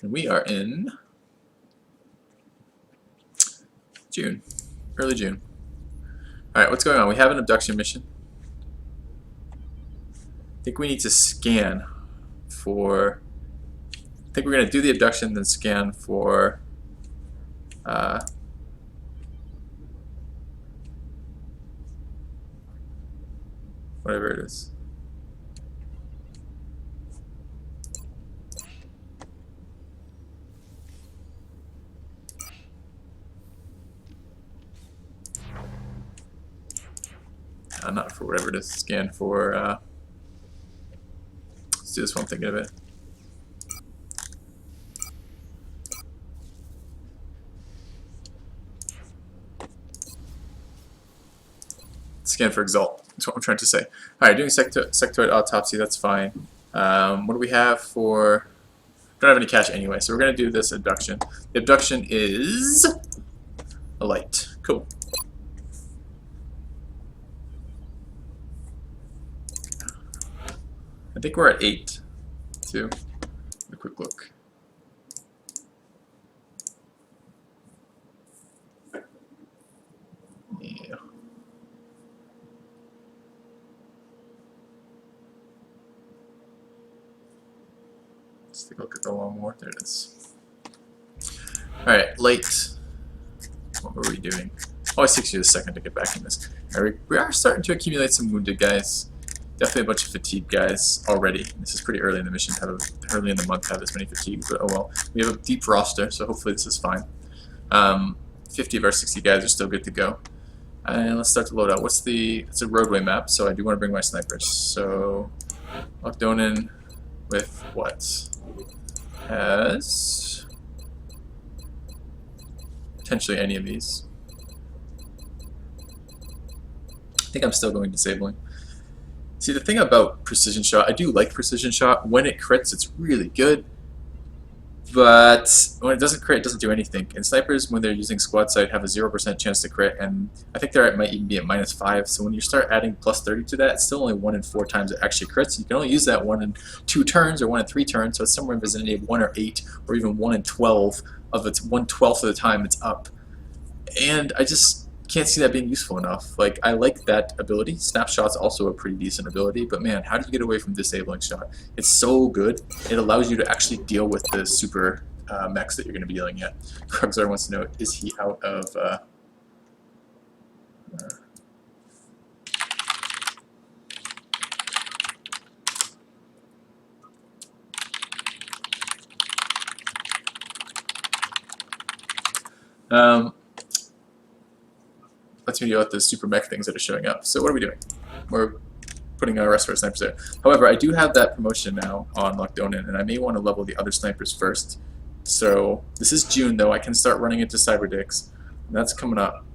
And we are in June, early June. Alright, what's going on? We have an abduction mission. I think we need to scan for... I think we're going to do the abduction, then scan for... whatever it is. Not for whatever it is. Scan for... let's do this one, I'm thinking of it. Scan for Exalt. That's what I'm trying to say. Alright, doing sectoid autopsy, that's fine. What do we have for... Don't have any cash anyway, so we're going to do this abduction. The abduction is... a light. Cool. I think we're at 8, too. A quick look. Yeah. Let's take a look at the long war. There it is. Alright, late. What were we doing? Oh, it takes you a second to get back in this. Right, we are starting to accumulate some wounded guys. Definitely a bunch of fatigue guys already. This is pretty early in the mission to have early in the month to have this many fatigue, but oh well. We have a deep roster, so hopefully this is fine. 50 of our 60 guys are still good to go. And let's start to load out. It's a roadway map, so I do want to bring my snipers. So Lochdonen with what? Has potentially any of these. I think I'm still going disabling. See, the thing about precision shot, I do like precision shot. When it crits, it's really good. But when it doesn't crit, it doesn't do anything. And snipers, when they're using squad sight, have a 0% chance to crit. And I think there might even be at -5. So when you start adding +30 to that, it's still only 1 in 4 times it actually crits. You can only use that 1 in 2 turns or 1 in 3 turns. So it's somewhere in the vicinity of 1 or 8 or even 1 in 12 of its 1/12 of the time it's up. And I just can't see that being useful enough. Like, I like that ability. Snapshot's also a pretty decent ability, but man, how do you get away from disabling shot? It's so good. It allows you to actually deal with the super mechs that you're going to be dealing at. Krugzar wants to know, is he out of... lets me deal with the super mech things that are showing up. So what are we doing? We're putting our rest of our snipers there. However, I do have that promotion now on Lochdonen, and I may want to level the other snipers first. So this is June, though. I can start running into Cyberdicks, and that's coming up.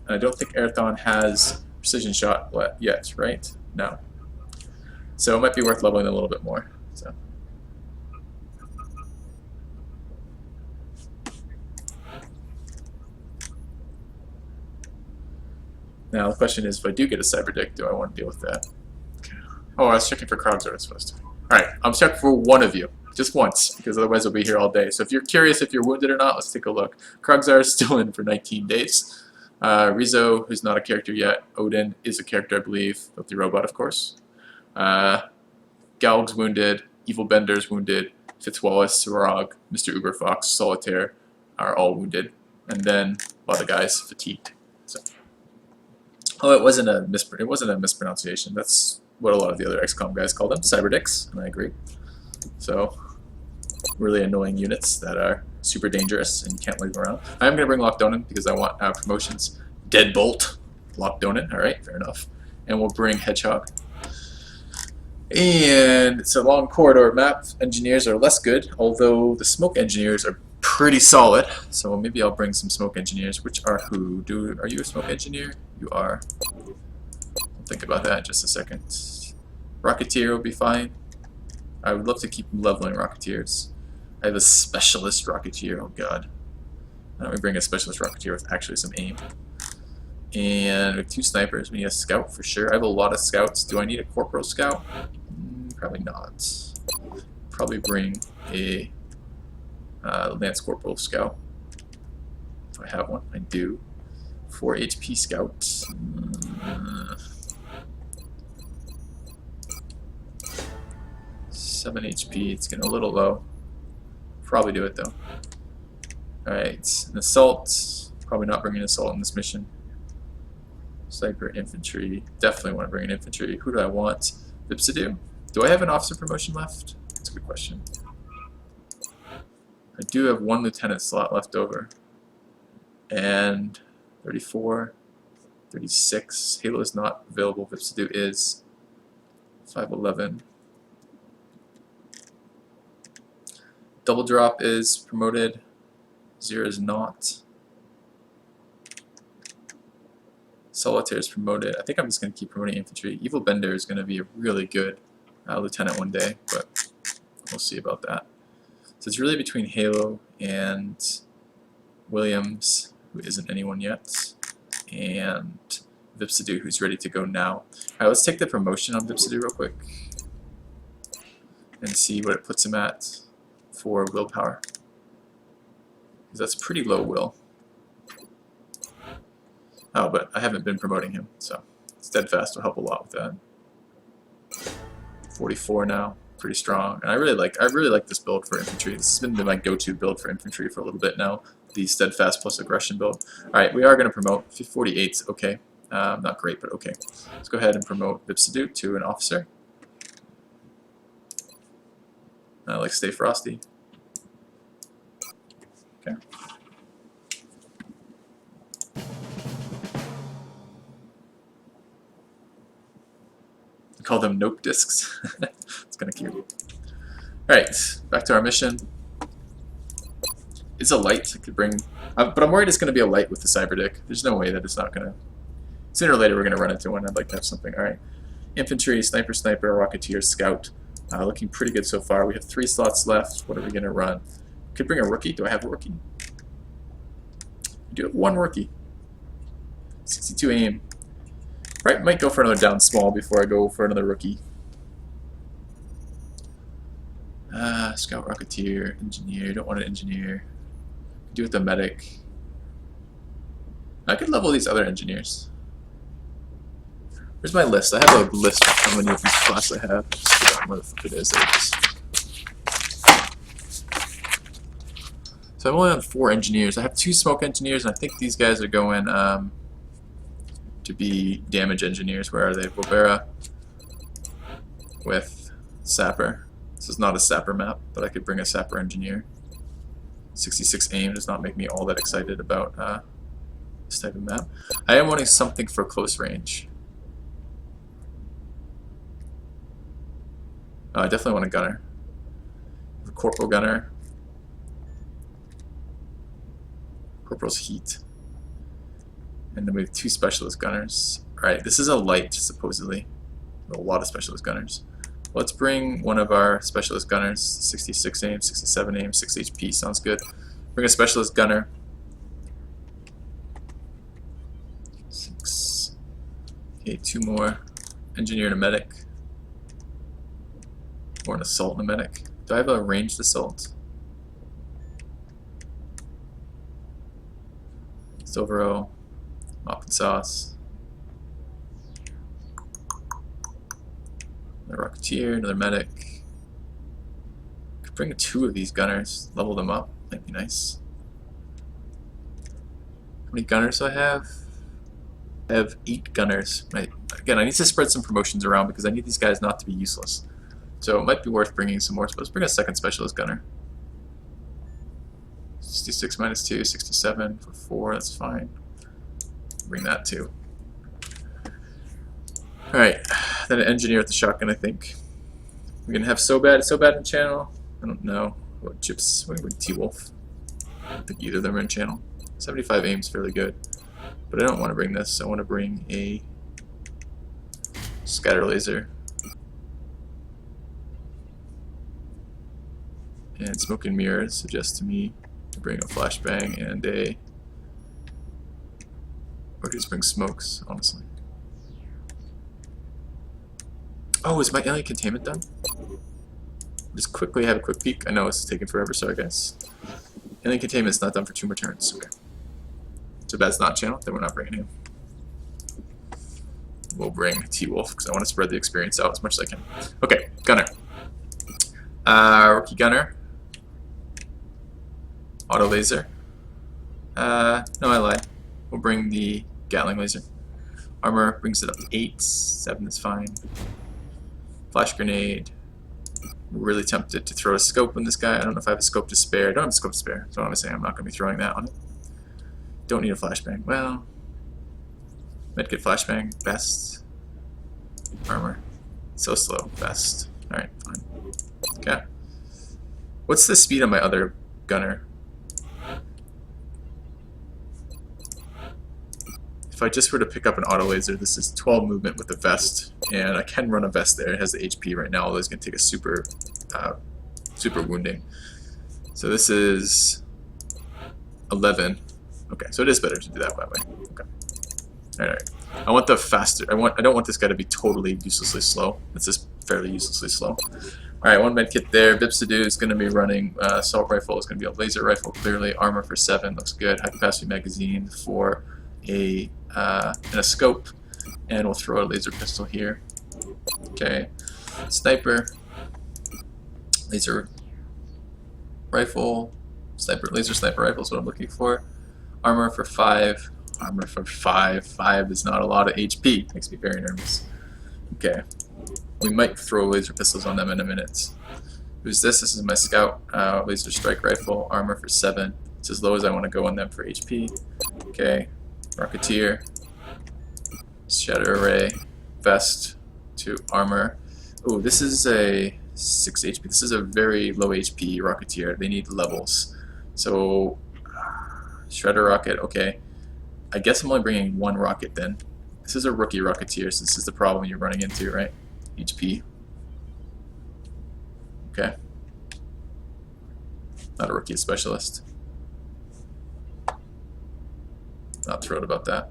And I don't think Airthon has precision shot yet, right? No. So it might be worth leveling a little bit more. So. Now the question is, if I do get a Cyberdick, do I want to deal with that? Okay. Oh, I was checking for Krogzar, I was supposed to. Alright, I'm checking for one of you. Just once, because otherwise I'll be here all day. So if you're curious if you're wounded or not, let's take a look. Krogzar is still in for 19 days. Rizzo, who's not a character yet. Odin is a character, I believe. FilthyRobot, of course. Galg's wounded. Evil Bender's wounded. Fitzwallace, Surag, Mr. Uberfox, Solitaire are all wounded. And then a lot of guys fatigued. So. Oh, it wasn't a mispronunciation. That's what a lot of the other XCOM guys call them, Cyberdicks, and I agree. So, really annoying units that are super dangerous and you can't leave them around. I'm going to bring Lochdonen because I want promotions. Deadbolt, Lochdonen, alright, fair enough. And we'll bring Hedgehog. And it's a long corridor map. Engineers are less good, although the smoke engineers are pretty solid. So maybe I'll bring some smoke engineers, which are who? Are you a smoke engineer? You are. I'll think about that in just a second. Rocketeer will be fine. I would love to keep leveling Rocketeers. I have a specialist Rocketeer, oh god. Why don't we bring a specialist Rocketeer with actually some aim? And we have 2 snipers. We need a scout for sure. I have a lot of scouts. Do I need a corporal scout? Probably not. Probably bring a Lance Corporal Scout. If I have one, I do. 4 HP Scout. 7 HP, it's getting a little low. Probably do it though. Alright, an Assault. Probably not bringing an Assault in this mission. Sniper, Infantry. Definitely want to bring an Infantry. Who do I want? Vipsidu. Do I have an officer promotion left? That's a good question. I do have 1 lieutenant slot left over. And 34, 36. Halo is not available. Vipsidu is 511. Double Drop is promoted. 0 is not. Solitaire is promoted. I think I'm just going to keep promoting infantry. Evil Bender is going to be a really good lieutenant one day, but we'll see about that. So it's really between Halo and Williams, who isn't anyone yet, and Vipsidu, who's ready to go now. Alright, let's take the promotion on Vipsidu real quick and see what it puts him at for willpower. Because that's pretty low will. Oh, but I haven't been promoting him, so Steadfast will help a lot with that. 44 now, pretty strong, and I really like this build for infantry. This has been my go-to build for infantry for a little bit now. The Steadfast plus Aggression build. All right, we are going to promote 48. Okay, not great, but okay. Let's go ahead and promote Vipsidu to an officer. Like Stay Frosty. Okay. Call them nope discs. It's kind of cute. Alright, back to our mission. It's a light. I could bring, but I'm worried it's going to be a light with the Cyberdick. There's no way that it's not going to. Sooner or later we're going to run into one. I'd like to have something. Alright. Infantry, Sniper, Rocketeer, Scout. Looking pretty good so far. We have 3 slots left. What are we going to run? Could bring a rookie. Do I have a rookie? I do have 1 rookie. 62 aim. Right, might go for another down small before I go for another rookie. Scout, Rocketeer, Engineer. Don't want an Engineer. Do with the Medic. I could level these other Engineers. Where's my list? I have a list of how many of these class I have. Just forgot what the fuck it is. So I'm only on 4 Engineers. I have 2 Smoke Engineers, and I think these guys are going to be damage engineers. Where are they? Bobera with Sapper. This is not a Sapper map, but I could bring a Sapper engineer. 66 aim does not make me all that excited about this type of map. I am wanting something for close range. I definitely want a gunner. A Corporal gunner. Corporal's heat. And then we have 2 specialist gunners. Alright, this is a light, supposedly. A lot of specialist gunners. Let's bring one of our specialist gunners. 66 aim, 67 aim, 6 HP. Sounds good. Bring a specialist gunner. 6. Okay, 2 more. Engineer and a medic. Or an assault and a medic. Do I have a ranged assault? Silvero. Mop and Sauce. Another Rocketeer, another Medic. Could bring 2 of these gunners, level them up, might be nice. How many gunners do I have? I have 8 gunners. Again, I need to spread some promotions around because I need these guys not to be useless. So it might be worth bringing some more. Let's bring a second specialist gunner. 66 minus 2, 67 for 4, that's fine. Bring that too. Alright, then an engineer with the shotgun, I think. We're gonna have so bad in channel. I don't know. What chips? What about T-Wolf? I don't think either of them are in channel. 75 aim's fairly good. But I don't want to bring this. I want to bring a scatter laser. And Smoke and Mirrors suggests to me to bring a flashbang and a. Or just bring smokes, honestly. Oh, is my alien containment done? Just quickly have a quick peek. I know it's taking forever, sorry guys. Alien containment's not done for 2 more turns. Okay. So that's not channel, then we're not bringing him. We'll bring T-Wolf because I want to spread the experience out as much as I can. Okay, Gunner. Rookie Gunner. Auto Laser. No, I lied. We'll bring the Gatling Laser. Armor brings it up to 8. 7 is fine. Flash Grenade. I'm really tempted to throw a scope on this guy. I don't know if I have a scope to spare. I don't have a scope to spare, so I'm saying I'm not going to be throwing that on it. Don't need a flashbang. Well, medkit flashbang, best. Armor. So slow, best. Alright, fine. Okay. What's the speed on my other gunner? If I just were to pick up an auto laser, this is 12 movement with a vest, and I can run a vest there. It has the HP right now, although it's going to take a super wounding. So this is 11. Okay, so it is better to do that way. Okay. Alright. I want the faster. I don't want this guy to be totally uselessly slow. It's just fairly uselessly slow. Alright, 1 medkit there. Bipsidoo is going to be running assault rifle. It's going to be a laser rifle, clearly. Armor for 7 looks good. High capacity magazine for and a scope, and we'll throw a laser pistol here. Okay, sniper, laser rifle, laser sniper rifle is what I'm looking for. Armor for 5. Armor for 5. 5 is not a lot of HP. Makes me very nervous. Okay, we might throw laser pistols on them in a minute. Who's this? This is my scout. Laser strike rifle. Armor for 7. It's as low as I want to go on them for HP. Okay. Rocketeer, Shatter Array, Vest, to Armor. Oh, this is a 6 HP. This is a very low HP Rocketeer. They need levels. So, Shredder Rocket, okay. I guess I'm only bringing 1 rocket then. This is a rookie Rocketeer, so this is the problem you're running into, right? HP. Okay. Not a rookie specialist. Not thrilled about that.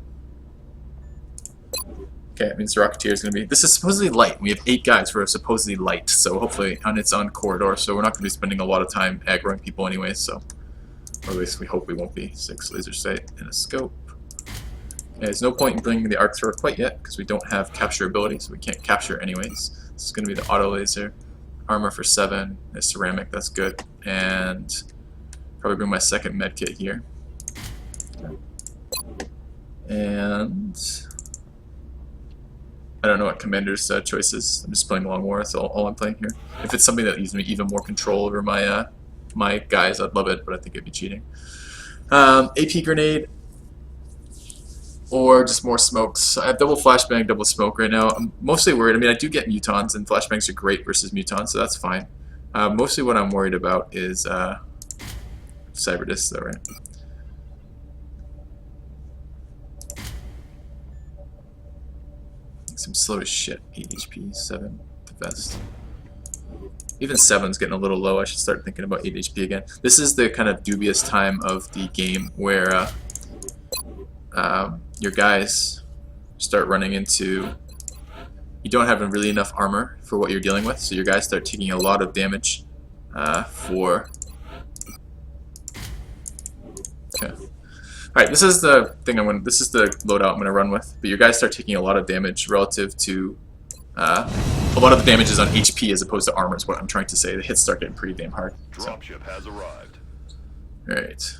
Okay, it means the Rocketeer is going to be... This is supposedly light. We have 8 guys who are supposedly light, so hopefully it's on corridor, so we're not going to be spending a lot of time aggroing people anyway, so... Or at least we hope we won't be. 6 laser sight and a scope. Okay, there's no point in bringing the arc thrower quite yet, because we don't have capture ability, so we can't capture anyways. This is going to be the auto laser. Armor for 7. There's ceramic, that's good. And... probably bring my second medkit here. Okay. And I don't know what commander's choice is. I'm just playing Long War, that's all I'm playing here. If it's something that gives me even more control over my my guys, I'd love it, but I think it'd be cheating. AP grenade or just more smokes. I have double flashbang, double smoke right now. I'm mostly worried. I mean, I do get mutons, and flashbangs are great versus mutons, so that's fine. Mostly what I'm worried about is cyber discs, though, right? I'm slow as shit. 8 HP, 7, the best. Even 7's getting a little low. I should start thinking about 8 HP again. This is the kind of dubious time of the game where your guys start running into... You don't have really enough armor for what you're dealing with, so your guys start taking a lot of damage for... Okay. Alright, this is the thing this is the loadout I'm gonna run with. But your guys start taking a lot of damage relative to a lot of the damage is on HP as opposed to armor is what I'm trying to say. The hits start getting pretty damn hard. Dropship has arrived. Alright.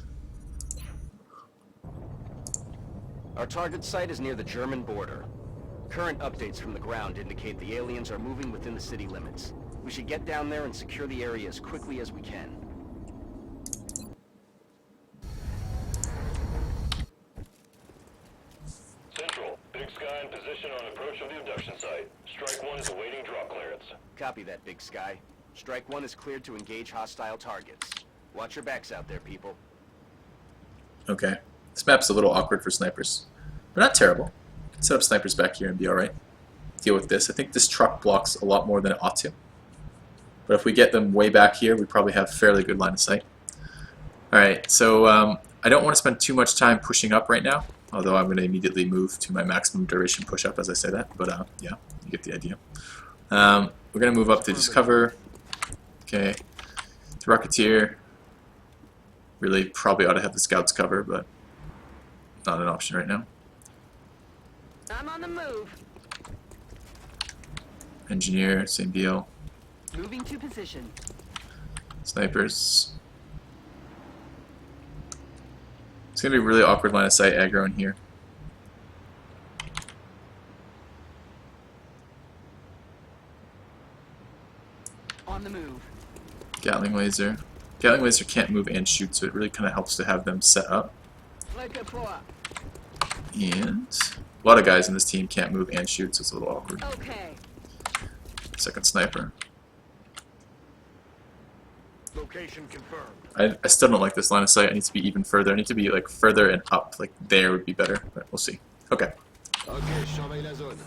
Our target site is near the German border. Current updates from the ground indicate the aliens are moving within the city limits. We should get down there and secure the area as quickly as we can. Central, Big Sky in position on approach of the abduction site. Strike 1 is awaiting drop clearance. Copy that, Big Sky. Strike 1 is cleared to engage hostile targets. Watch your backs out there, people. Okay. This map's a little awkward for snipers. But not terrible. Can set up snipers back here and be alright. Deal with this. I think this truck blocks a lot more than it ought to. But if we get them way back here, we probably have fairly good line of sight. Alright, so I don't want to spend too much time pushing up right now. Although I'm going to immediately move to my maximum duration push-up as I say that. But yeah, you get the idea. We're going to move up to just cover. Okay. The Rocketeer really probably ought to have the scouts cover, but not an option right now. I'm on the move. Engineer, same deal. Moving to position. Snipers. It's gonna be a really awkward line of sight aggro in here. On the move. Gatling laser. Gatling laser can't move and shoot, so it really kind of helps to have them set up. And a lot of guys in this team can't move and shoot, so it's a little awkward. Okay. Second sniper. Location confirmed. I still don't like this line of sight. I need to be even further. I need to be like further and up. Like there would be better, but we'll see. Okay. Ok, je surveille la zone.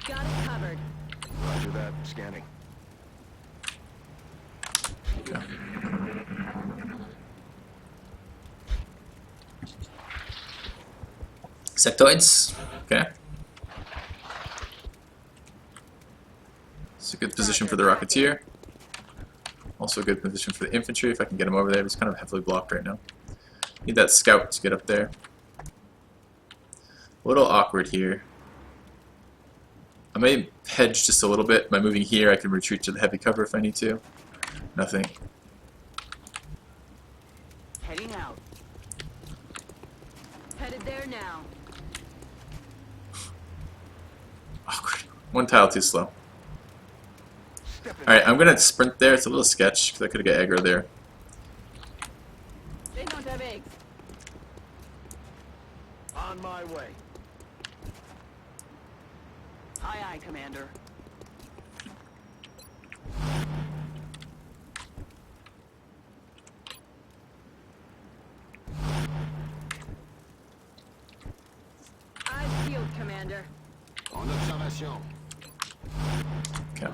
Got it covered. Roger that. Scanning. Okay. Sectoids. Okay. It's a good position for the Rocketeer. Also a good position for the infantry if I can get him over there. He's kind of heavily blocked right now. Need that scout to get up there. A little awkward here. I may hedge just a little bit. By moving here, I can retreat to the heavy cover if I need to. Nothing. Heading out. Headed there now. Awkward. One tile too slow. Alright, I'm gonna sprint there. It's a little sketch because I could have got aggro there. They don't have eggs. On my way. Aye, aye, Commander. Eyes peeled, Commander. En observation. Okay.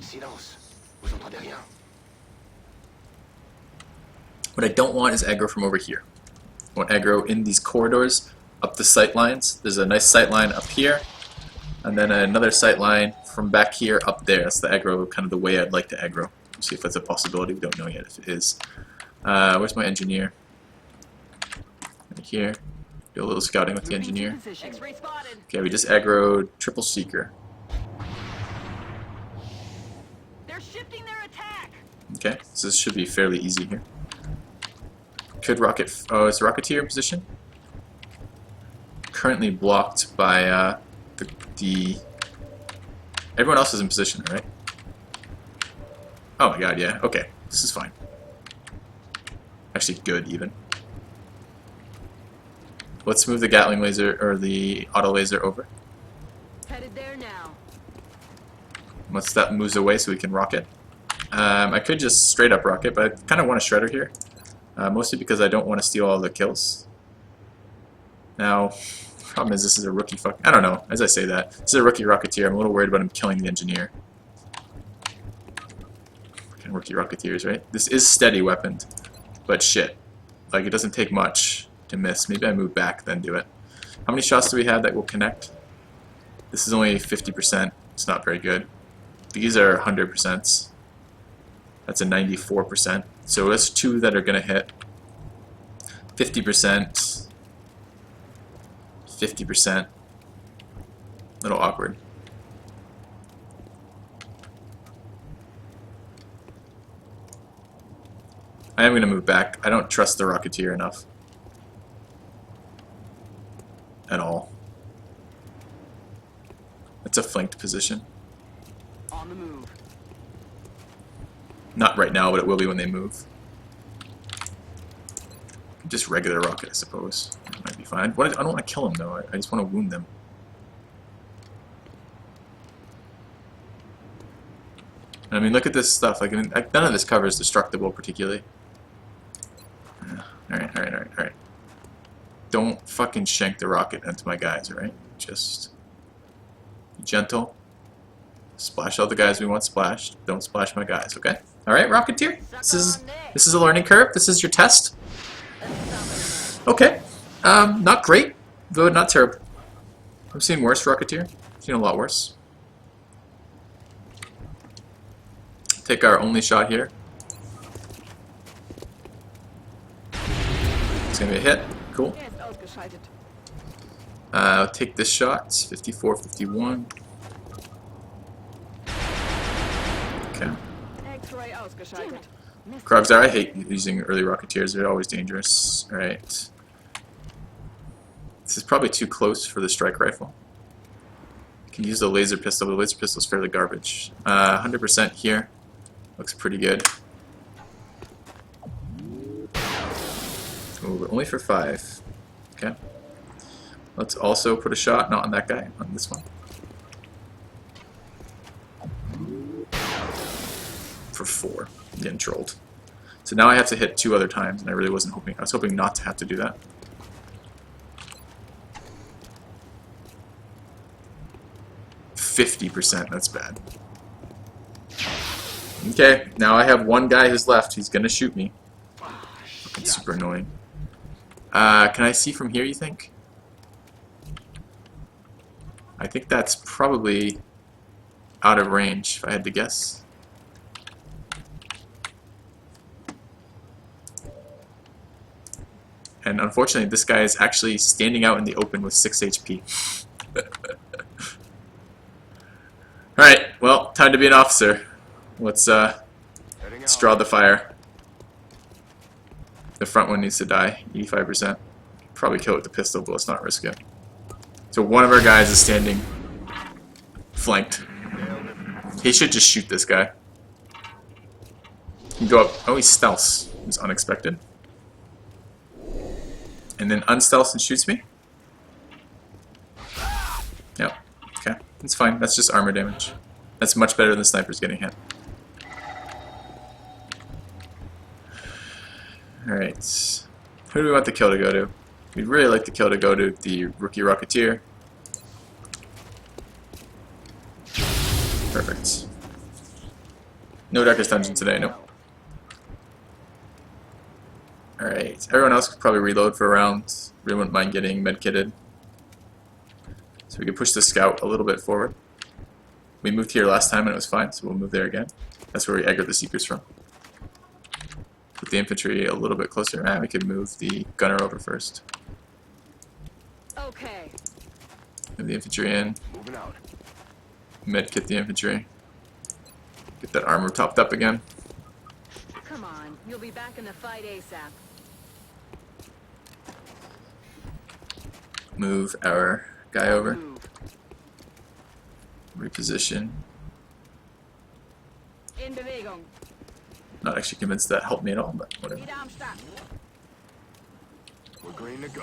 Silence. Vous entendez rien? What I don't want is aggro from over here. I want aggro in these corridors up the sight lines. There's a nice sight line up here, and then another sight line from back here up there. That's the aggro, kind of the way I'd like to aggro. We'll see if that's a possibility. We don't know yet if it is. Where's my engineer? Right here. Do a little scouting with the Moving to engineer. position. X-ray spotted. Okay, we just aggroed triple seeker. They're shifting their attack. Okay, so this should be fairly easy here. Could rocket. Oh, is the Rocketeer in position? Currently blocked by the. Everyone else is in position, right? Oh my god, yeah. Okay, this is fine. Actually, good even. Let's move the Gatling laser or the auto laser over. Headed there now. Once that moves away, so we can rocket. I could just straight up rocket, but I kind of want a shredder here. Mostly because I don't want to steal all the kills. Now, the problem is this is a rookie I don't know, as I say that. This is a rookie Rocketeer. I'm a little worried about him killing the engineer. Fucking rookie Rocketeers, right? This is steady weaponed, but shit. Like, it doesn't take much to miss. Maybe I move back, then do it. How many shots do we have that will connect? This is only 50%. It's not very good. These are 100%. That's a 94%. So that's two that are going to hit. 50%. 50%. A little awkward. I am going to move back. I don't trust the Rocketeer enough. At all. It's a flanked position. On the move. Not right now, but it will be when they move. Just regular rocket, I suppose. Might be fine. I don't want to kill them, though. I just want to wound them. I mean, look at this stuff. Like, none of this cover is destructible, particularly. Alright. Don't fucking shank the rocket into my guys, alright? Just be gentle. Splash all the guys we want splashed. Don't splash my guys, okay? Alright, Rocketeer? This is a learning curve. This is your test. Okay. Not great. Though not terrible. I've seen worse Rocketeer. I've seen a lot worse. Take our only shot here. It's gonna be a hit. Cool. Er ist ausgeschaltet. I'll take this shot. It's 54, 51. Okay. X-Ray ausgeschaltet. Krogs are. I hate using early Rocketeers. They're always dangerous. Alright. This is probably too close for the strike rifle. I can use the laser pistol, but the laser pistol is fairly garbage. 100% here. Looks pretty good. Ooh, but only for 5. Okay. Let's also put a shot, not on that guy, on this one. For 4. I'm getting trolled. So now I have to hit 2 other times, and I really wasn't hoping. I was hoping not to have to do that. %. That's bad. Okay, now I have one guy who's left. He's gonna shoot me. Fucking super annoying. Can I see from here, you think? I think that's probably out of range, if I had to guess. And unfortunately, this guy is actually standing out in the open with 6 HP. Alright, well, time to be an officer. Let's draw the fire. The front one needs to die, 85%. Probably kill it with the pistol, but let's not risk it. So one of our guys is standing flanked. He should just shoot this guy. He can go up. Oh, he stealths. It's unexpected. And then unstealths and shoots me? Yep. Okay. That's fine. That's just armor damage. That's much better than snipers getting hit. Alright. Who do we want the kill to go to? We'd really like the kill to go to the rookie Rocketeer. Perfect. No Darkest Dungeon today, no. Alright, everyone else could probably reload for a round. Really wouldn't mind getting medkitted. So we can push the scout a little bit forward. We moved here last time and it was fine, so we'll move there again. That's where we aggro the seekers from. Put the infantry a little bit closer. We could move the gunner over first. Okay. Move the infantry in. Moving out. Medkit the infantry. Get that armor topped up again. Come on. You'll be back in the fight ASAP. Move our guy over. Move. Reposition. In Bewegung. Not actually convinced that helped me at all, but whatever. Wieder am Start. We're green to go.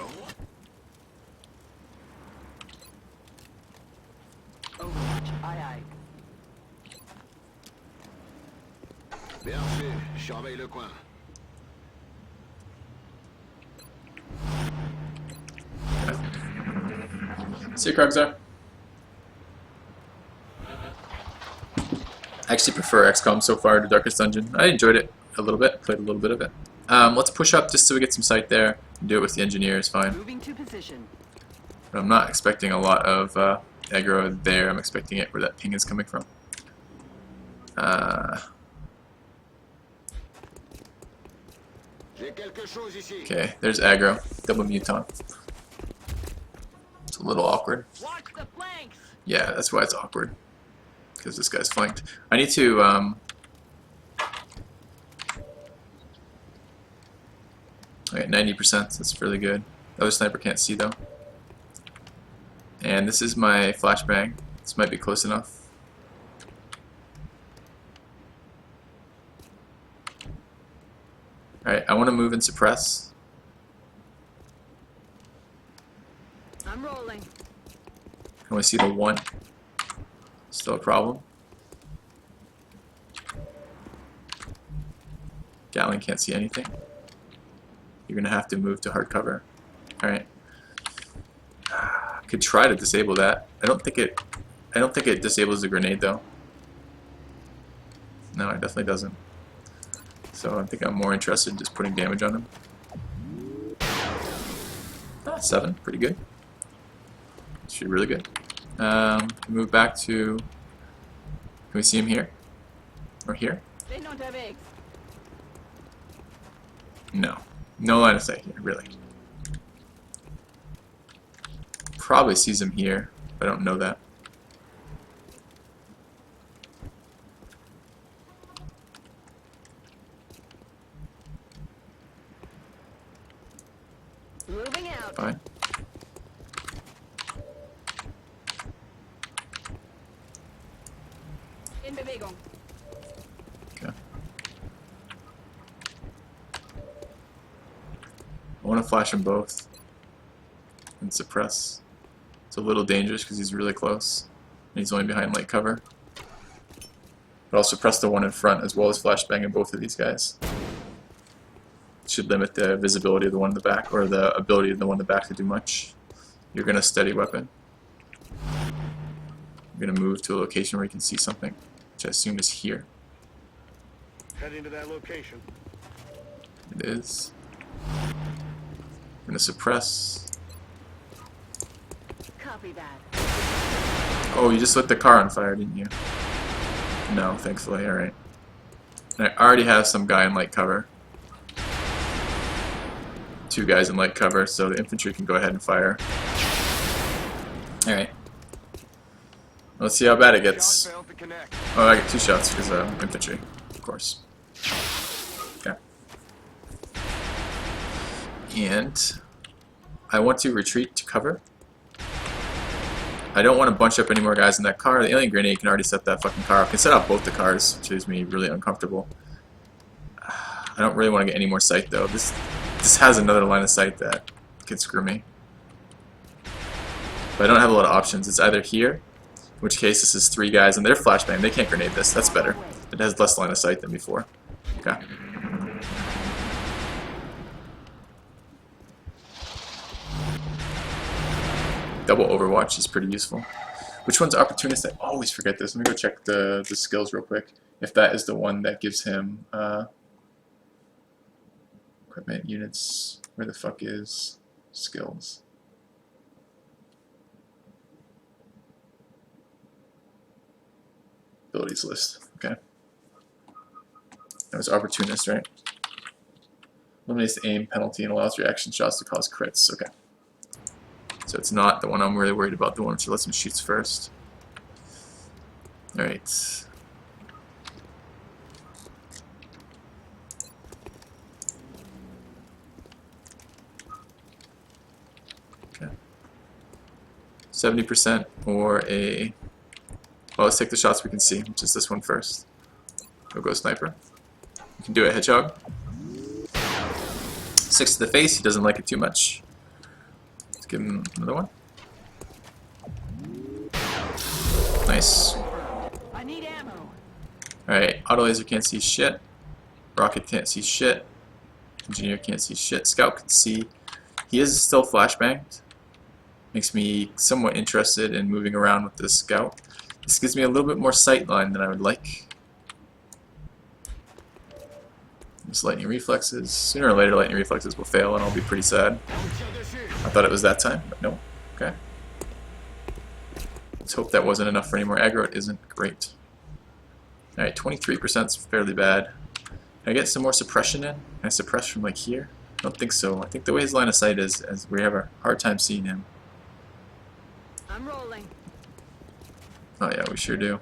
Overwatch. Aye, aye. Bien reçu. Surveille le coin. See you, Krogsar. I actually prefer XCOM so far to Darkest Dungeon. I enjoyed it a little bit, played a little bit of it. Let's push up just so we get some sight there. Do it with the engineers, fine. Moving to position. But I'm not expecting a lot of aggro there. I'm expecting it where that ping is coming from. J'ai quelque chose ici. Okay, there's aggro. Double muton. It's a little awkward. Watch the flanks. Yeah, that's why it's awkward. Because this guy's flanked. I need to, okay, 90%, that's really good. The other sniper can't see though. And this is my flashbang. This might be close enough. Alright, I want to move and suppress. I'm rolling. I want to see the 1. Still a problem. Gatling can't see anything. You're gonna have to move to hard cover. Alright. Could try to disable that. I don't think it disables the grenade though. No, it definitely doesn't. So I think I'm more interested in just putting damage on him. 7, pretty good. Should be really good. Move back to. Can we see him here? Or here? They don't have eggs. No. No line of sight here, really. Probably sees him here, but I don't know that. Moving out. Fine. In Bewegung. Okay. I want to flash them both and suppress. It's a little dangerous because he's really close and he's only behind light cover. But I'll suppress the one in front as well as flashbanging both of these guys. Should limit the visibility of the one in the back, or the ability of the one in the back to do much. You're going to steady weapon. You're going to move to a location where you can see something, which I assume is here. Heading to that location. It is. I'm going to suppress. Copy that. Oh, you just lit the car on fire, didn't you? No, thankfully. Alright. I already have some guy in light cover. 2 guys in light cover, so the infantry can go ahead and fire. Alright. Let's see how bad it gets. Shot failed to connect. Oh, I get 2 shots because infantry, of course. Okay. And I want to retreat to cover. I don't want to bunch up any more guys in that car. The alien grenade can already set that fucking car up. It can set up both the cars, which makes me really uncomfortable. I don't really want to get any more sight though. This has another line of sight that could screw me. But I don't have a lot of options. It's either here, in which case this is 3 guys and they're flashbang. They can't grenade this. That's better. It has less line of sight than before. Okay. Double Overwatch is pretty useful. Which one's opportunist? I always forget this. Let me go check the skills real quick. If that is the one that gives him equipment units. Where the fuck is skills? Abilities list. Okay. That was opportunist, right? Eliminates the aim penalty and allows reaction shots to cause crits. Okay. So it's not the one I'm really worried about, the one which lets him shoot first. Alright. Okay. 70% or a... Well, let's take the shots we can see, which is this one first. We'll go sniper. You can do it, hedgehog. 6 to the face, he doesn't like it too much. Give him another one. Nice. I need ammo. Alright, auto laser can't see shit. Rocket can't see shit. Engineer can't see shit. Scout can see. He is still flashbanged. Makes me somewhat interested in moving around with this scout. This gives me a little bit more sight line than I would like. Just lightning reflexes. Sooner or later lightning reflexes will fail and I'll be pretty sad. I thought it was that time, but no. Okay. Let's hope that wasn't enough for any more aggro. It isn't. Great. Alright, 23% is fairly bad. Can I get some more suppression in? Can I suppress from like here? I don't think so. I think the way his line of sight is, as we have a hard time seeing him. I'm rolling. Oh yeah, we sure do.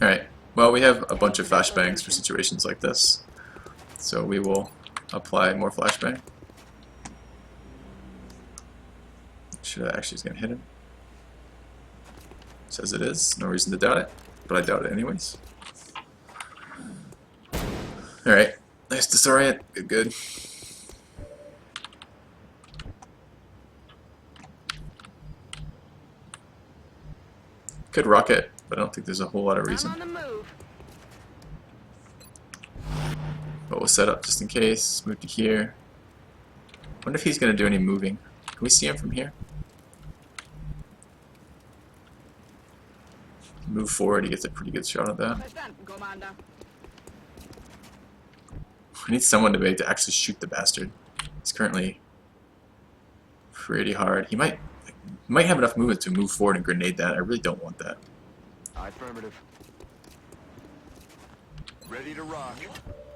Alright, well we have a bunch of flashbangs for situations like this. So we will apply more flashbang. Sure that actually is going to hit him. Says it is. No reason to doubt it, but I doubt it anyways. Alright, nice disorient. Good, good. Could rocket, but I don't think there's a whole lot of reason. I'm on the move. But we'll set up just in case. Move to here. Wonder if he's going to do any moving. Can we see him from here? Move forward, he gets a pretty good shot at that. Verstanden, Commander. We need someone to be able to actually shoot the bastard. He's currently pretty hard. He might have enough movement to move forward and grenade that. I really don't want that. Affirmative. Ready to rock.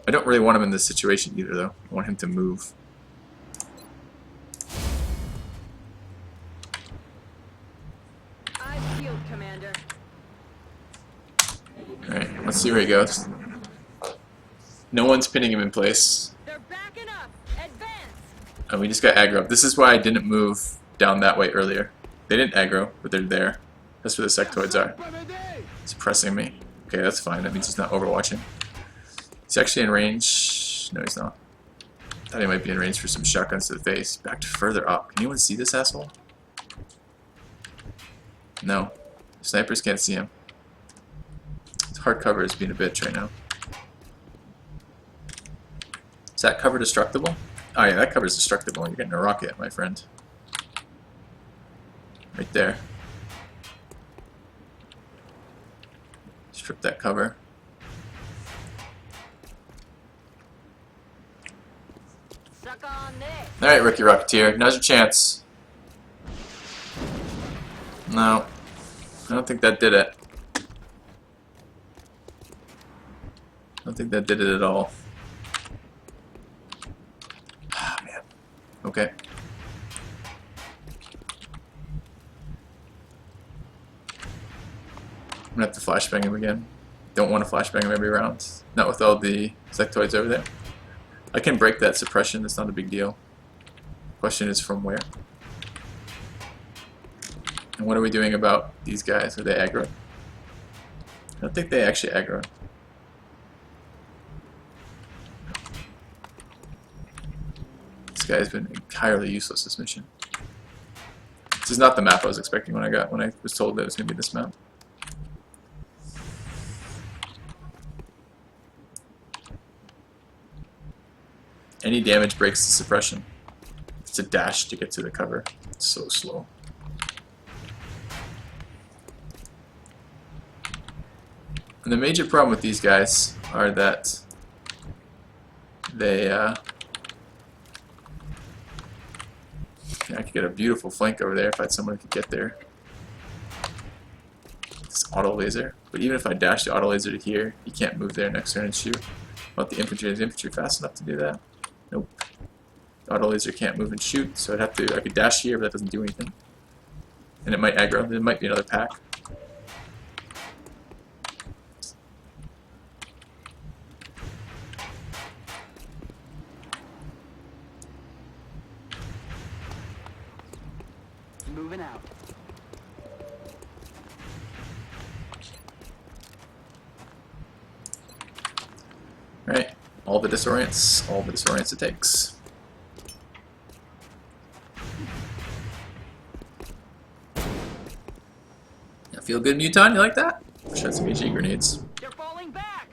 I don't really want him in this situation either, though. I want him to move. I've healed, Commander. Alright, let's see where he goes. No one's pinning him in place. They're backing up. Advance. And we just got aggro up. This is why I didn't move down that way earlier. They didn't aggro, but they're there. That's where the sectoids are. It's pressing me. Okay, that's fine. That means he's not overwatching. He's actually in range. No, he's not. Thought he might be in range for some shotguns to the face. Backed further up. Can anyone see this asshole? No. Snipers can't see him. His hard cover is being a bitch right now. Is that cover destructible? Oh yeah, that cover is destructible. You're getting a rocket, my friend. Right there. Strip that cover. Suck on this. Alright, Rookie Rocketeer, now's your chance. No. I don't think that did it. I don't think that did it at all. Ah, man. Okay. I'm gonna have to flashbang him again. Don't want to flashbang him every round. Not with all the sectoids over there. I can break that suppression, that's not a big deal. Question is from where? And what are we doing about these guys? Are they aggro? I don't think they actually aggro. This guy's been entirely useless this mission. This is not the map I was expecting when I was told that it was going to be this map. Any damage breaks the suppression. It's a dash to get to the cover. It's so slow. And the major problem with these guys are that they I could get a beautiful flank over there if I had someone who could get there. This auto laser. But even if I dash the auto laser to here, he can't move there next turn and shoot. About the infantry, is the infantry fast enough to do that? Nope. The auto laser can't move and shoot, so I could dash here, but that doesn't do anything. And it might aggro. There might be another pack. Moving out. Right. All the disorients it takes. Yeah, feel good, Muton? You like that? Wish I had some AG grenades. They're falling back.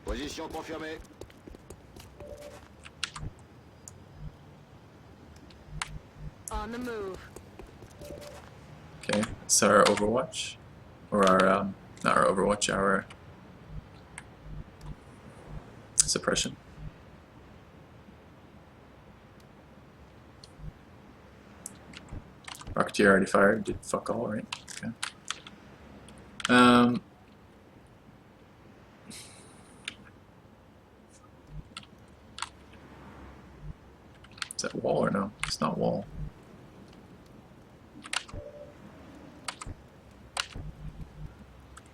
Position confirmée. On the move. Okay, so our Overwatch, or our not our Overwatch, our suppression. Rocketeer already fired. Did fuck all, right? Okay. Is that wall or no? It's not wall.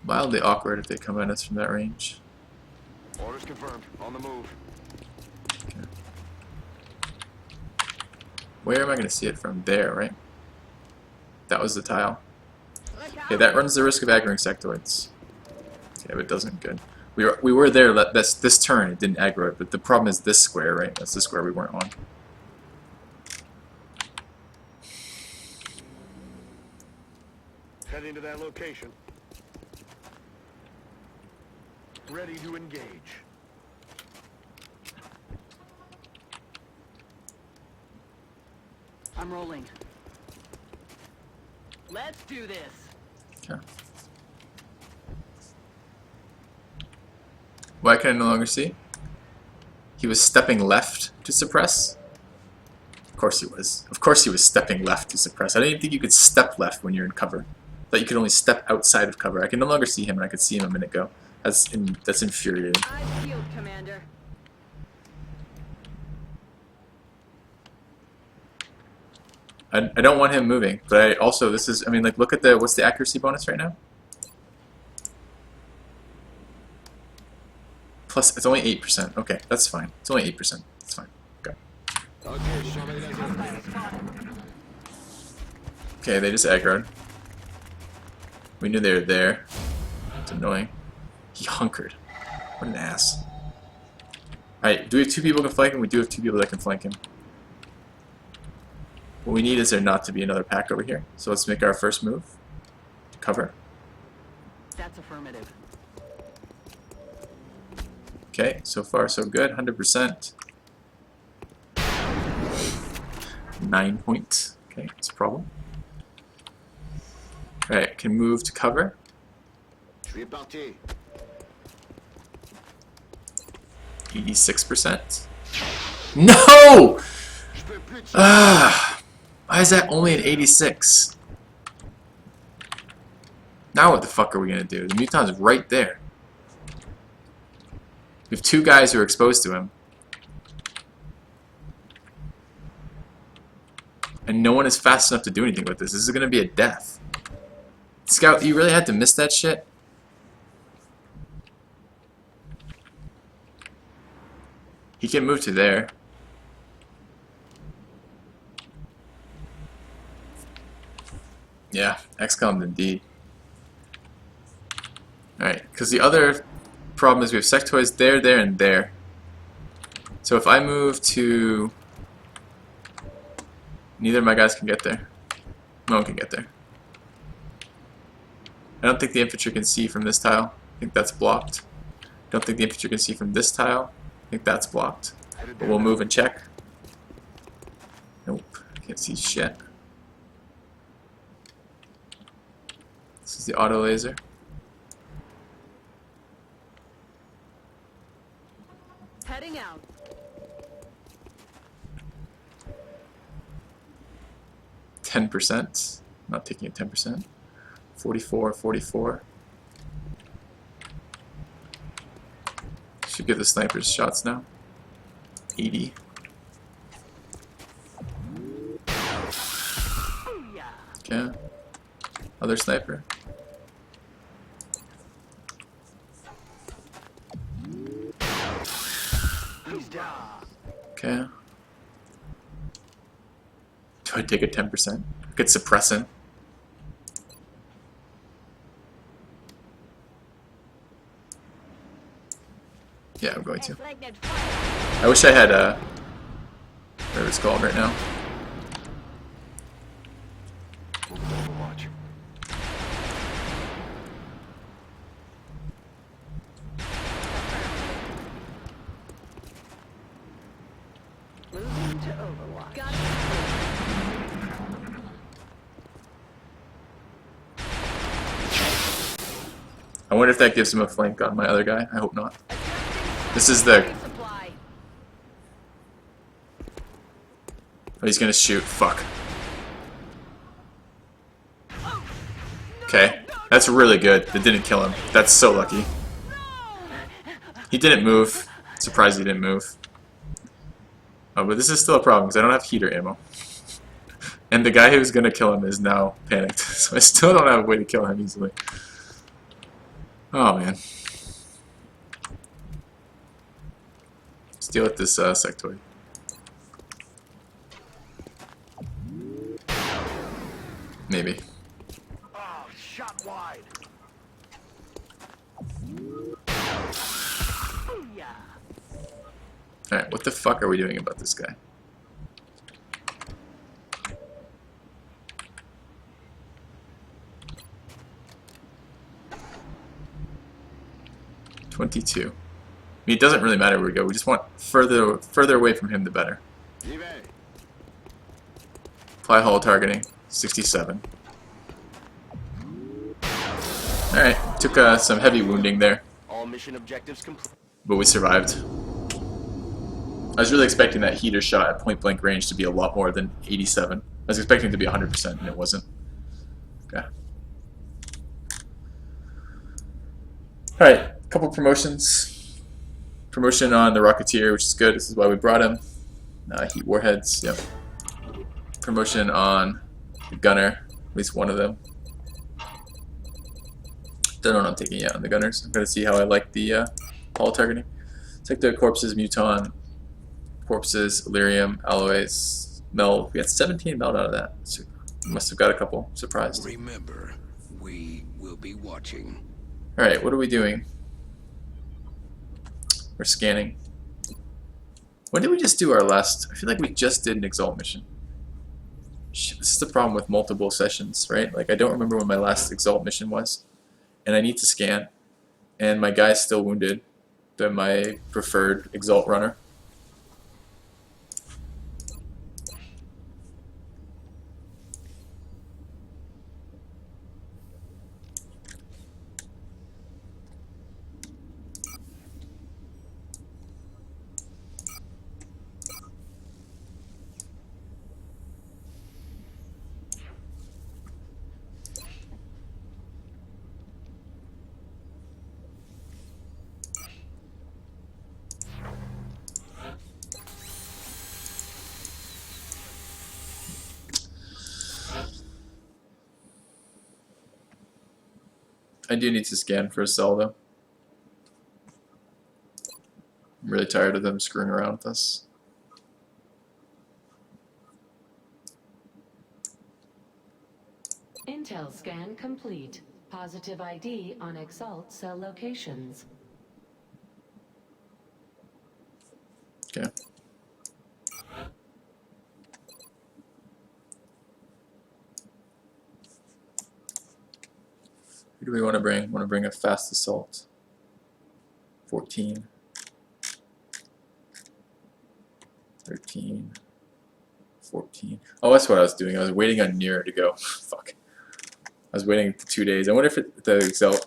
Mildly awkward if they come at us from that range. Orders confirmed. On the move. Okay. Where am I going to see it from? There, right? That was the tile. Okay, that runs the risk of aggroing sectoids. Okay, but it doesn't. Good. We were there this turn. It didn't aggro it, but the problem is this square, right? That's the square we weren't on. Heading to that location. Ready to engage. I'm rolling. Let's do this. Okay. Why can I no longer see? He was stepping left to suppress? Of course he was. Of course he was stepping left to suppress. I didn't even think you could step left when you're in cover. I thought you could only step outside of cover. I can no longer see him, and I could see him a minute ago. That's infuriating. Eyes peeled, Commander. I don't want him moving, but I also, this is, I mean, like, look at the, what's the accuracy bonus right now? Plus, it's only 8%. Okay, that's fine. It's only 8%. It's fine. Okay. Ok, surveille la zone. Okay, they just aggroed. We knew they were there. It's annoying. He hunkered. What an ass. Alright, do we have 2 people who can flank him? We do have 2 people that can flank him. What we need is there not to be another pack over here. So let's make our first move. Cover. That's affirmative. Okay, so far so good. 100%. 9 points. Okay, that's a problem. Alright, can move to cover. Je suis parti. 86%. No! Je peux plus tirer. Ah! Why is that only an 86? Now what the fuck are we gonna do? The Muton's right there. We have 2 guys who are exposed to him. And no one is fast enough to do anything with this. This is gonna be a death. Scout, you really had to miss that shit? He can move to there. Yeah, XCOM indeed. Alright, because the other problem is we have sectoids there, there, and there. So if I move to... Neither of my guys can get there. No one can get there. I don't think the infantry can see from this tile. I think that's blocked. Don't think the infantry can see from this tile. I think that's blocked. But we'll move and check. Nope, can't see shit. This is the auto laser. Heading out. %. Not taking it 10%. 44, 44. Should give the snipers shots now. 80. Okay. Other sniper. Okay. Do I take a 10%? I could suppress him. Yeah, I'm going to. I wish I had whatever it's called right now. Overwatch. Moving to Overwatch. Got it. I wonder if that gives him a flank on my other guy. I hope not. This is the... Supply. Oh, he's gonna shoot. Fuck. Okay. That's really good. That didn't kill him. That's so lucky. He didn't move. Surprised he didn't move. Oh, but this is still a problem because I don't have heater ammo. And the guy who's gonna kill him is now panicked. So I still don't have a way to kill him easily. Oh man. Let's deal with this sectoid. Maybe. Oh, shot wide. Alright, what the fuck are we doing about this guy? $22. I mean, it doesn't really matter where we go. We just want further away from him, the better. J'y vais. Fly hull targeting 67. Alright, took some heavy wounding there. All mission objectives complete. but we survived. I was really expecting that heater shot at point blank range to be a lot more than 87. I was expecting it to be 100%, and it wasn't. Okay. Alright, a couple promotions. Promotion on the Rocketeer, which is good. This is why we brought him. Heat warheads, yep. Promotion on the Gunner, at least one of them. Don't know what I'm taking yet on the Gunners. I'm going to see how I like the holo targeting. Take the corpses, Muton, corpses, Illyrium, alloys, meld. We got 17 meld out of that. So must have got a couple. Surprised. Remember, we will be watching. Alright, what are we doing? We're scanning. When did we just do our last? I feel like we just did an Exalt mission. Shit, this is the problem with multiple sessions, right? Like, I don't remember when my last Exalt mission was. And I need to scan. And my guy's still wounded. They're my preferred Exalt runner. I do need to scan for a cell, though. I'm really tired of them screwing around with us. Intel scan complete. Positive ID on Exalt cell locations. Okay. Who do we want to bring? Want to bring a fast assault. 14. 13. 14. Oh, that's what I was doing. I was waiting on Near to go. Fuck. I was waiting for 2 days. I wonder if the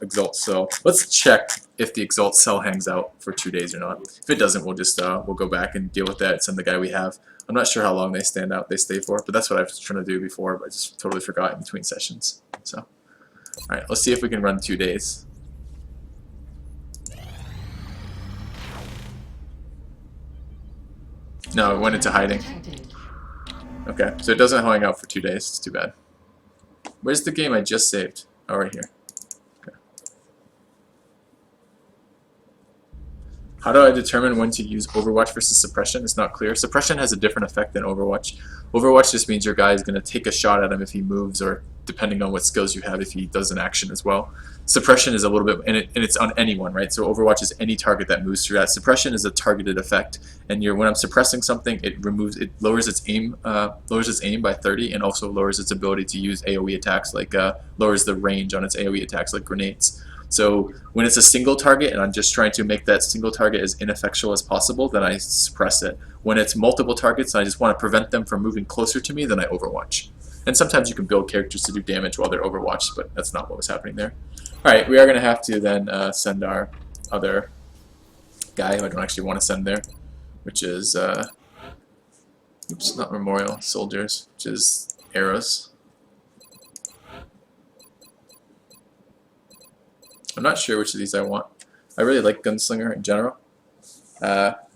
Exalt cell. Let's check if the Exalt cell hangs out for 2 days or not. If it doesn't, we'll just we'll go back and deal with that. Send the guy we have. I'm not sure how long they stay for, but that's what I was trying to do before. But I just totally forgot in between sessions. So, all right, let's see if we can run 2 days. No, it went into hiding. Okay, so it doesn't hang out for 2 days. It's too bad. Where's the game I just saved? Oh, right here. Okay. How do I determine when to use Overwatch versus Suppression? It's not clear. Suppression has a different effect than Overwatch. Overwatch just means your guy is going to take a shot at him if he moves, or depending on what skills you have, if he does an action as well. Suppression is a little bit, and it's on anyone, right? So Overwatch is any target that moves through that. Suppression is a targeted effect, and when I'm suppressing something, it lowers its aim by 30, and also lowers its ability to use AOE attacks, like lowers the range on its AOE attacks, like grenades. So when it's a single target, and I'm just trying to make that single target as ineffectual as possible, then I suppress it. When it's multiple targets, and I just want to prevent them from moving closer to me, then I Overwatch. And sometimes you can build characters to do damage while they're Overwatched, but that's not what was happening there. Alright, we are going to have to then send our other guy who I don't actually want to send there, which is, oops, not Memorial, Soldiers, which is Arrows. I'm not sure which of these I want. I really like Gunslinger in general. But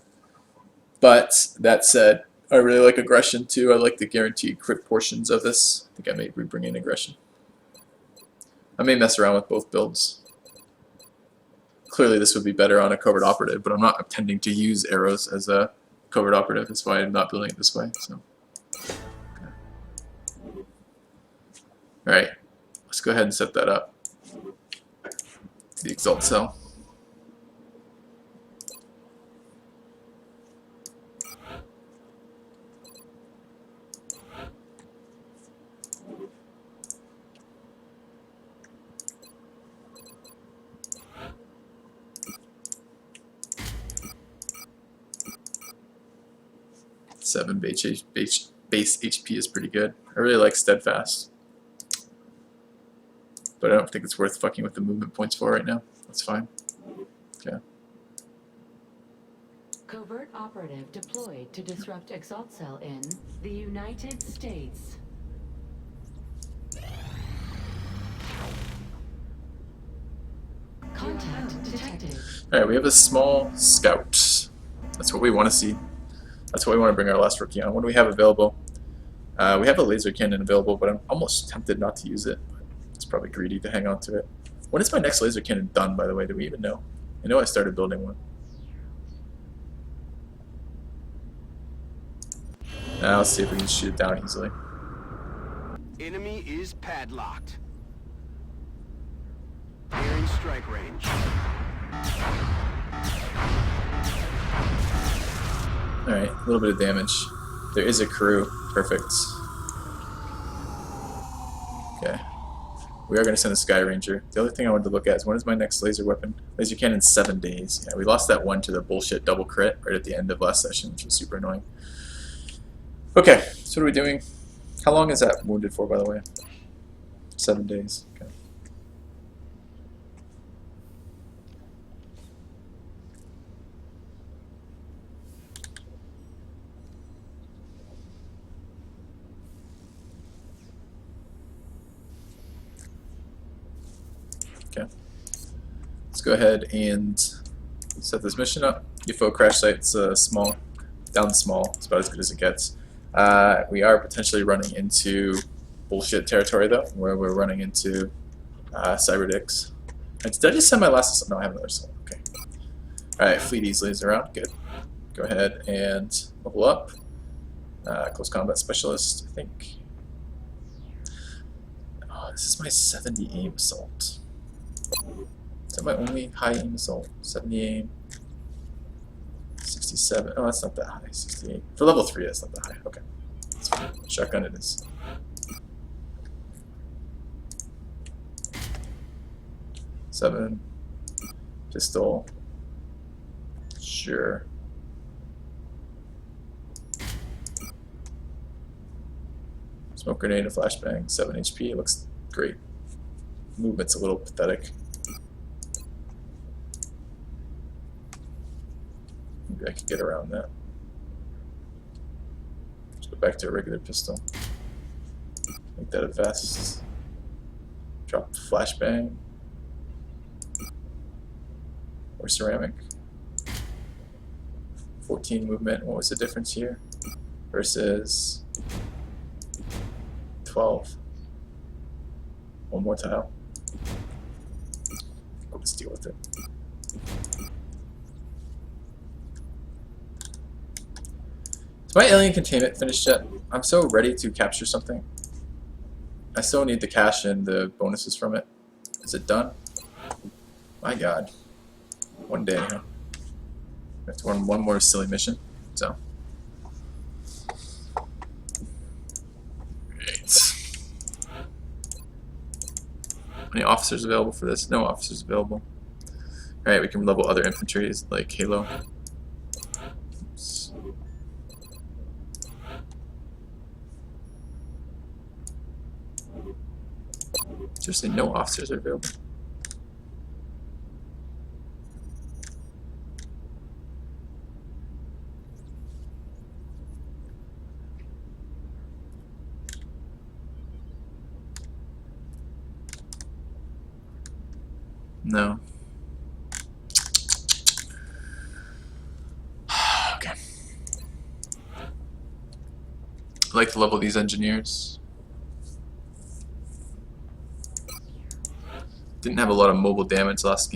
that said, I really like Aggression too. I like the guaranteed crit portions of this. I think I may bring in Aggression. I may mess around with both builds. Clearly this would be better on a covert operative, but I'm not intending to use Arrows as a covert operative. That's why I'm not building it this way. So, okay. Alright, let's go ahead and set that up. The Exalt cell. Seven base HP is pretty good. I really like Steadfast, but I don't think it's worth fucking with the movement points for right now. That's fine. Okay. Covert operative deployed to disrupt Exalt Cell in the United States. Contact detected. Alright, we have a small scout. That's what we want to see. That's what we want to bring our last rookie on. What do we have available? We have a laser cannon available, but I'm almost tempted not to use it. It's probably greedy to hang on to it. When is my next laser cannon done, by the way? Do we even know? I know I started building one. Now let's see if we can shoot it down easily. Enemy is padlocked. Nearing strike range. Alright, a little bit of damage. There is a crew. Perfect. Okay. We are going to send a Sky Ranger. The other thing I wanted to look at is when is my next laser weapon? Laser cannon in 7 days. Yeah, we lost that one to the bullshit double crit right at the end of last session, which was super annoying. Okay, so what are we doing? How long is that wounded for, by the way? 7 days. Okay. Okay. Let's go ahead and set this mission up. UFO crash site's small, down small. It's about as good as it gets. We are potentially running into bullshit territory though, where we're running into Cyberdicks. And did I just send my last? No, I have another soul. Okay. All right, fleet easily is around. Good. Go ahead and level up. Close combat specialist, I think. Oh, this is my 70 aim assault. Is that my only high aim assault? 70 aim. 67. Oh, that's not that high. 68. For level 3, that's not that high. Okay. That's fine. Shotgun it is. Seven. Pistol. Sure. Smoke grenade, a flashbang. 7 HP. It looks great. Movement's a little pathetic. Maybe I could get around that. Just go back to a regular pistol. Make that a vest. Drop the flashbang. Or ceramic. 14 movement. What was the difference here? Versus 12. One more tile. I'll just deal with it. Is my alien containment finished yet? I'm so ready to capture something. I still need the cash and the bonuses from it. Is it done? My god. One day, huh? We have to run one more silly mission. So. Great. Any officers available for this? No officers available. Alright, we can level other infantry like Halo. Oops. Seriously, no officers are available. No. Okay. I'd like to level these engineers. Didn't have a lot of mobile damage last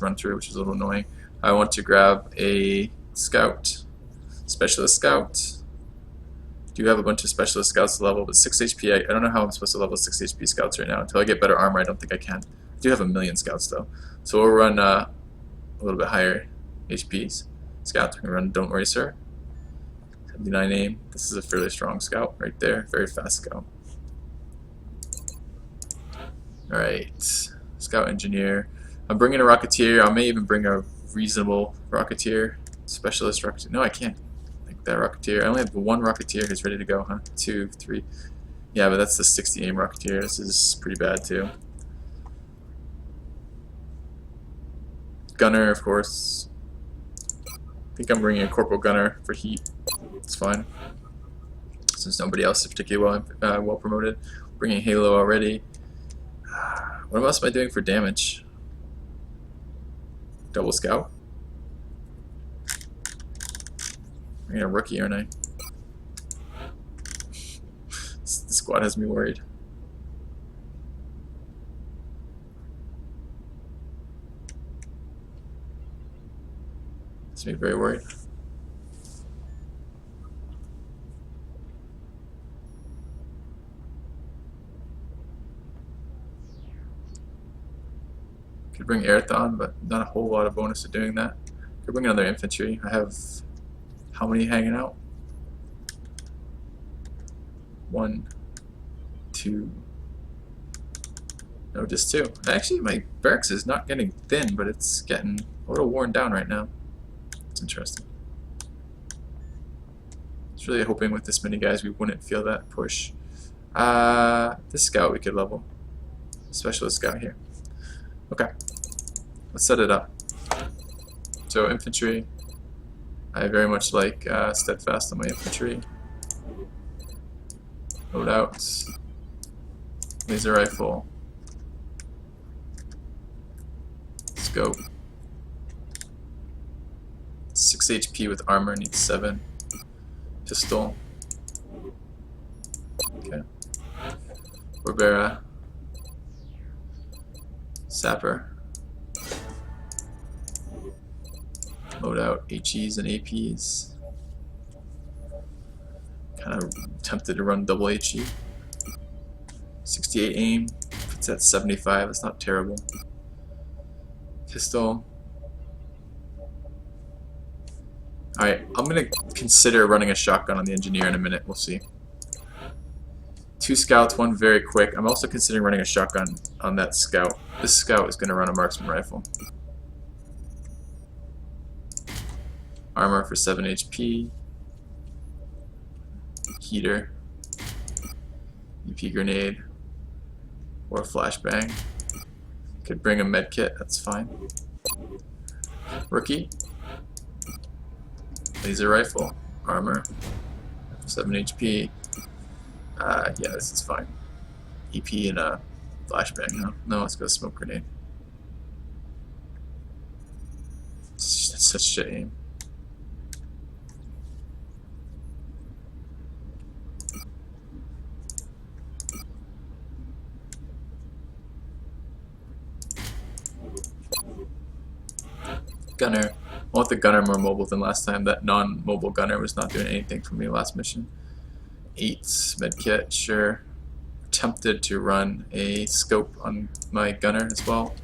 run through, which is a little annoying. I want to grab a scout, specialist scout. Do have a bunch of specialist scouts to level, but 6 HP, I don't know how I'm supposed to level 6 HP scouts right now. Until I get better armor, I don't think I can. I do have 1,000,000 scouts though. So we'll run a little bit higher HPs. Scouts, we can run Don't Worry Sir. 79 aim. This is a fairly strong scout right there. Very fast scout. Alright. Scout engineer. I'm bringing a rocketeer. I may even bring a reasonable rocketeer. Specialist rocketeer. No, I can't. Like that rocketeer. I only have one rocketeer who's ready to go, huh? 2, 3. Yeah, but that's the 60 aim rocketeer. This is pretty bad too. Gunner, of course. think I'm bringing a Corporal Gunner for heat. It's fine. Since nobody else is particularly well promoted. Bringing Halo already. What else am I doing for damage? Double Scout? Bringing a rookie, aren't I? The squad has me worried. It's me very worried. Could bring Airthon, but not a whole lot of bonus to doing that. Could bring another infantry. I have how many hanging out? 1, 2. No, just 2. Actually, my barracks is not getting thin, but it's getting a little worn down right now. It's interesting. I was really hoping with this many guys we wouldn't feel that push. This scout we could level. Specialist scout here. Okay, let's set it up. So infantry, I very much like steadfast on my infantry. Loadout, laser rifle, scope. 6 HP with armor, needs 7. Pistol. Okay. Barbera. Sapper. Loadout HEs and APs. Kind of tempted to run double HE. 68 aim. If it's at 75, it's not terrible. Pistol. Alright, I'm gonna consider running a shotgun on the engineer in a minute. We'll see. 2 scouts, 1 very quick. I'm also considering running a shotgun on that scout. This scout is going to run a marksman rifle. Armor for 7 HP. Heater. EP grenade. Or a flashbang. Could bring a med kit, that's fine. Rookie. Laser rifle. Armor. 7 HP. Yeah, this is fine. EP and a flashbang. No, let's go smoke grenade. That's such shit aim. Gunner. I want the gunner more mobile than last time. That non-mobile gunner was not doing anything for me last mission. 8 medkit, sure. Tempted to run a scope on my gunner as well,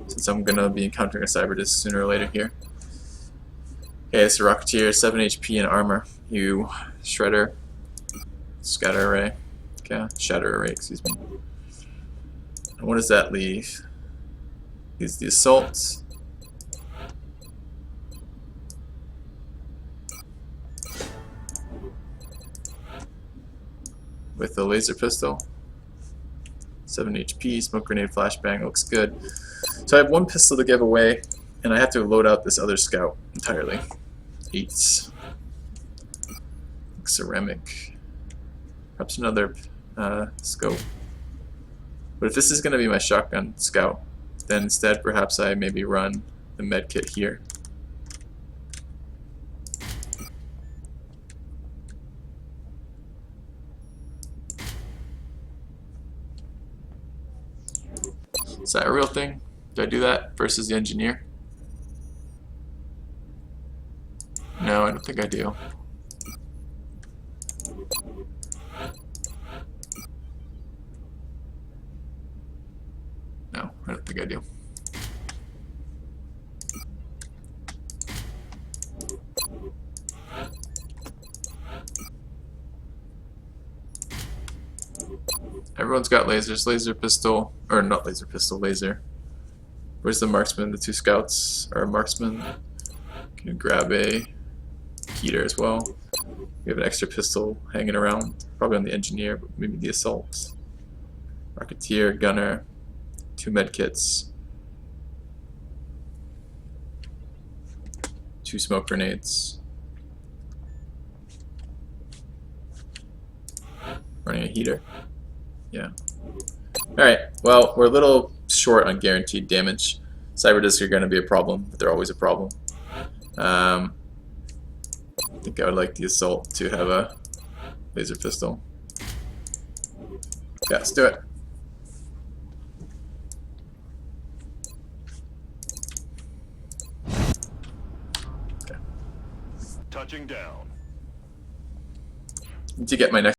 since I'm gonna be encountering a cyberdisc sooner or later here. Okay, so Rocketeer, 7 HP and armor. You shredder, scatter array. Okay, shatter array, excuse me. And what does that leave? Leaves the assault. With the laser pistol. 7 HP, smoke grenade, flashbang, looks good. So I have 1 pistol to give away, and I have to load out this other scout entirely. 8. Ceramic. Perhaps another scope. But if this is going to be my shotgun scout, then instead perhaps I maybe run the med kit here. Is that a real thing? Do I do that versus the engineer? No, I don't think I do. No, I don't think I do. Everyone's got lasers. Laser pistol, or not laser pistol, laser. Where's the marksman? The 2 scouts are a marksman. Can you grab a heater as well? We have an extra pistol hanging around, probably on the engineer, but maybe the assault. Rocketeer, gunner, 2 medkits. 2 smoke grenades. Running a heater. Yeah. Alright, well, we're a little short on guaranteed damage. Cyber discs are going to be a problem, but they're always a problem. I think I would like the assault to have a laser pistol. Yeah, let's do it. Touching down. Need to get my next